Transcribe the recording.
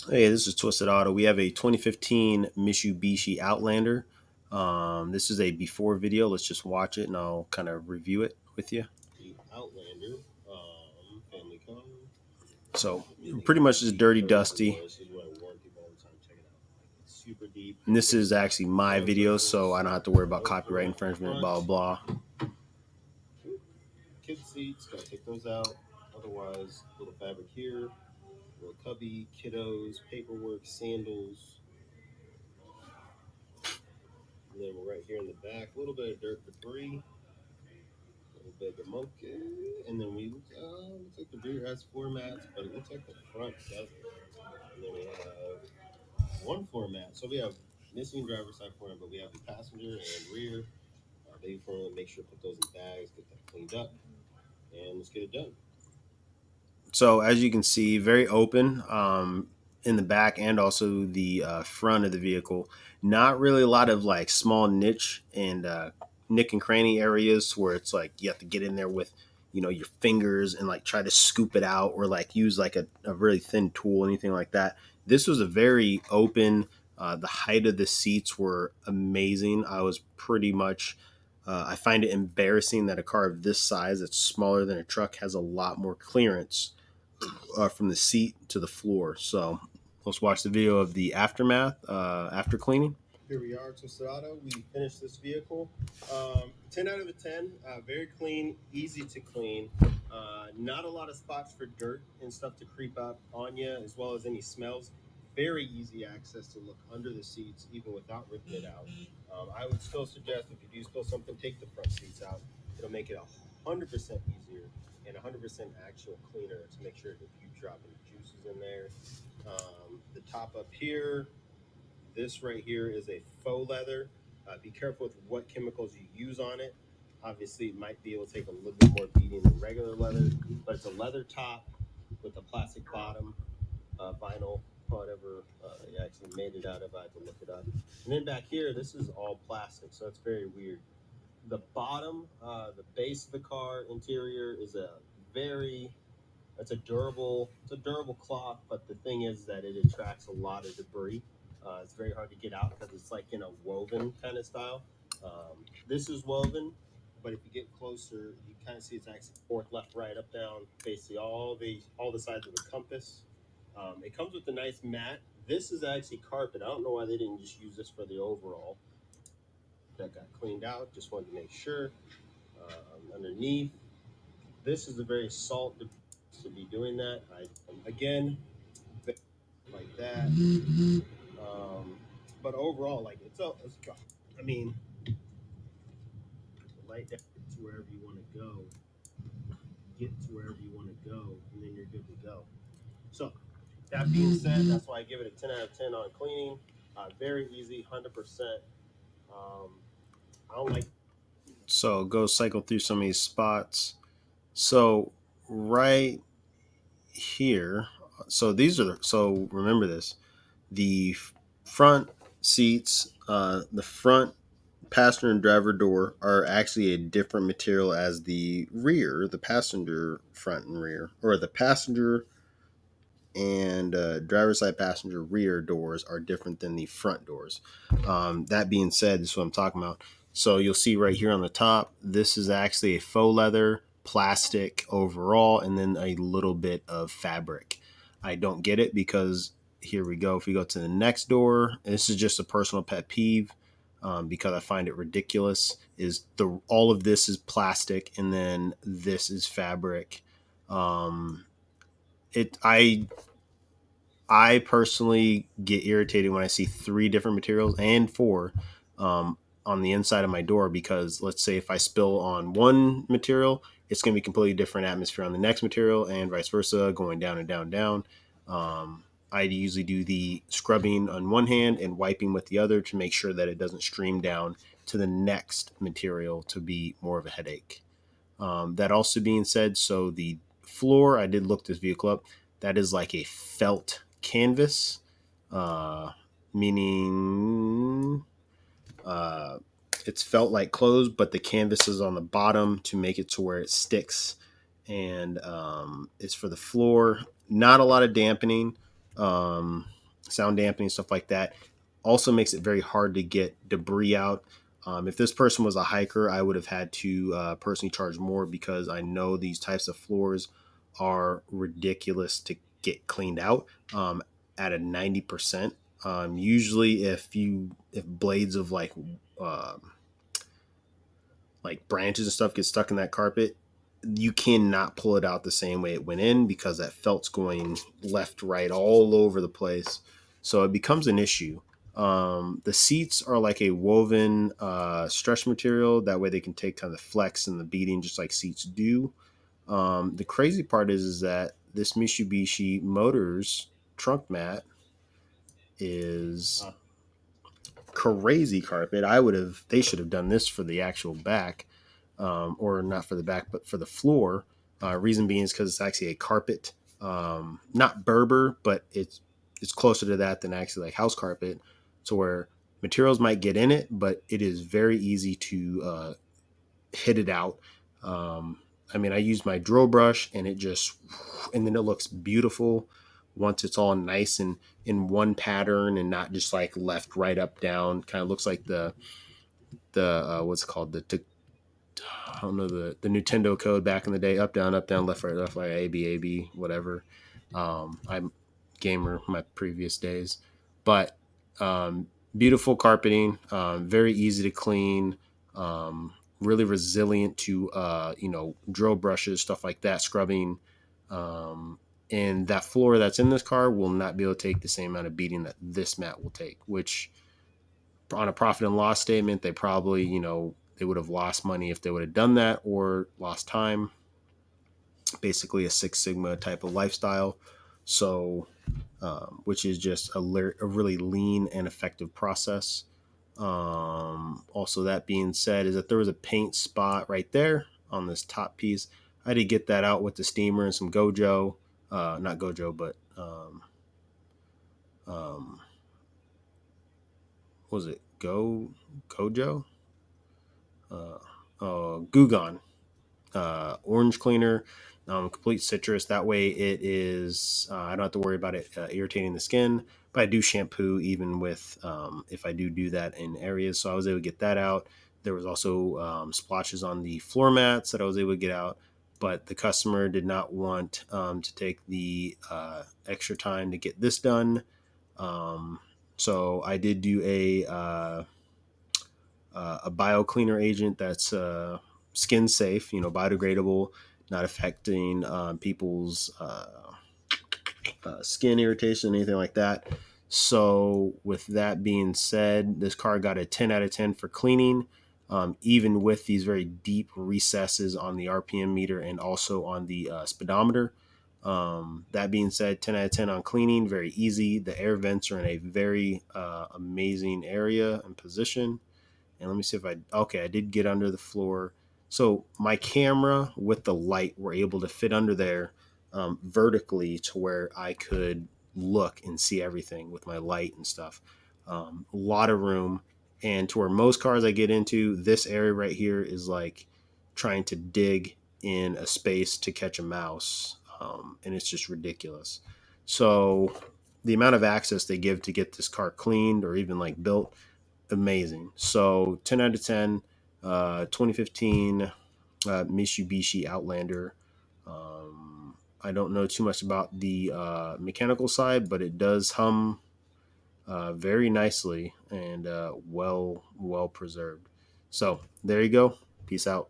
Hey, this is Twisted Auto. We have a 2015 Mitsubishi Outlander. This is a before video. Let's just watch it and I'll kind of review it with you. The Outlander family car. So, Immediately pretty got much the just deep dirty, curves in dusty. there. This is what I warn people all the time. Check it out. Like, it's super deep. And this Get is actually my front video, so gripples. I don't have to worry about No copyright fluorite in the infringement, front. blah, blah, blah. Kid seats. Gotta take those out. Otherwise, little fabric here. Little cubby, kiddos, paperwork, sandals. And then we're right here in the back. A little bit of dirt debris. A little bit of monkey. And then looks like the rear has floor mats, but it looks like the front doesn't. And then we have one floor mat. So we have missing driver's side floor, but we have the passenger and rear. Baby floor, make sure to put those in bags, get that cleaned up, and let's get it done. So as you can see, very open in the back and also the front of the vehicle. Not really a lot of like small niche and nick and cranny areas where it's like you have to get in there with your fingers and like try to scoop it out or like use like a really thin tool, anything like that. This was a very open. The height of the seats were amazing. I was pretty much. I find it embarrassing that a car of this size, that's smaller than a truck, has a lot more clearance from the seat to the floor. So let's watch the video of the aftermath after cleaning. Here we are, Tostada. We finished this vehicle. 10 out of a 10. Very clean, easy to clean. Not a lot of spots for dirt and stuff to creep up on you, as well as any smells. Very easy access to look under the seats, even without ripping it out. I would still suggest if you do spill something, take the front seats out. It'll make it 100% easier and 100% actual cleaner to make sure that you drop any juices in there. The top up here, this right here is a faux leather. Be careful with what chemicals you use on it. Obviously, it might be able to take a little bit more beating than regular leather, but it's a leather top with a plastic bottom, vinyl, whatever you actually made it out of. I had to look it up. And then back here, this is all plastic, so it's very weird. The bottom, the base of the car interior is a very it's a durable cloth, but the thing is that it attracts a lot of debris. It's very hard to get out because it's like in a woven kind of style. This is woven, but if you get closer, you kind of see it's actually forth, left, right, up, down, basically all the sides of the compass. It comes with a nice mat. This is actually carpet. I don't know why they didn't just use this for the overall. That got cleaned out. Just wanted to make sure. Underneath, this is a very salt to be doing that. Again, like that. But overall, like I mean, light down to wherever you want to go, get to wherever you want to go, and then you're good to go. So, that being said, that's why I give it a 10 out of 10 on cleaning. Very easy, 100%. Um, I don't like. So go cycle through some of these spots. So right here, so these are so remember this: the front seats, the front passenger and driver door are actually a different material as the rear, the passenger front and rear, or the passenger and driver's side passenger rear doors are different than the front doors. That being said, this is what I'm talking about. So you'll see right here on the top, this is actually a faux leather, plastic overall, and then a little bit of fabric. I don't get it because here we go. If we go to the next door, this is just a personal pet peeve because I find it ridiculous. Is the all of this is plastic and then this is fabric. Um, it I personally get irritated when I see three different materials and four on the inside of my door because let's say if I spill on one material, it's going to be completely different atmosphere on the next material and vice versa, going down and down and down. I usually do the scrubbing on one hand and wiping with the other to make sure that it doesn't stream down to the next material to be more of a headache. That also being said, so the floor, I did look this vehicle up. That is like a felt canvas, uh, meaning uh, it's felt like clothes, but the canvas is on the bottom to make it to where it sticks. And it's for the floor. Not a lot of dampening. um, sound dampening, stuff like that. Also makes it very hard to get debris out. If this person was a hiker, I would have had to personally charge more because I know these types of floors are ridiculous to get cleaned out at a 90%. Usually, if blades of um, like branches and stuff get stuck in that carpet, you cannot pull it out the same way it went in because that felt's going left, right, all over the place. So it becomes an issue. The seats are like a woven stretch material. That way they can take kind of the flex and the beating just like seats do. The crazy part is that this Mitsubishi Motors trunk mat is Huh. crazy carpet. They should have done this for the actual back, or not for the back, but for the floor. Reason being is because it's actually a carpet, not Berber, but it's closer to that than actually like house carpet, to where materials might get in it, but it is very easy to hit it out. Um, I mean, I use my drill brush and and then it looks beautiful once it's all nice and in one pattern and not just like left, right, up, down. Kind of looks like the what's it called, I don't know, the Nintendo code back in the day: up, down, left, right, A, B, A, B, whatever. I'm gamer my previous days, but um, beautiful carpeting, very easy to clean, really resilient to drill brushes, stuff like that, scrubbing. Um, and that floor that's in this car will not be able to take the same amount of beating that this mat will take, which on a profit and loss statement, they probably, they would have lost money if they would have done that or lost time. Basically, a Six Sigma type of lifestyle. So, which is just a really lean and effective process. Also, that being said, is that there was a paint spot right there on this top piece. I did get that out with the steamer and some Gojo, not Gojo, but um, what was it Gojo? Uh, Gugon orange cleaner, complete citrus. That way, I don't have to worry about it irritating the skin. But I do shampoo even with if I do that in areas. So I was able to get that out. There was also splotches on the floor mats that I was able to get out. But the customer did not want to take the extra time to get this done. Um, so I did do a bio cleaner agent that's skin safe, biodegradable, not affecting people's skin irritation, anything like that. So, with that being said, this car got a 10 out of 10 for cleaning, even with these very deep recesses on the RPM meter and also on the speedometer. That being said, 10 out of 10 on cleaning, very easy. The air vents are in a very amazing area and position. And let me see if I did get under the floor. So my camera with the light were able to fit under there vertically to where I could look and see everything with my light and stuff. A lot of room. And to where most cars I get into, this area right here is like trying to dig in a space to catch a mouse. And it's just ridiculous. So the amount of access they give to get this car cleaned or even like built, amazing. So 10 out of 10, 2015 Mitsubishi Outlander. I don't know too much about the mechanical side, but it does hum very nicely and well preserved. So there you go. Peace out.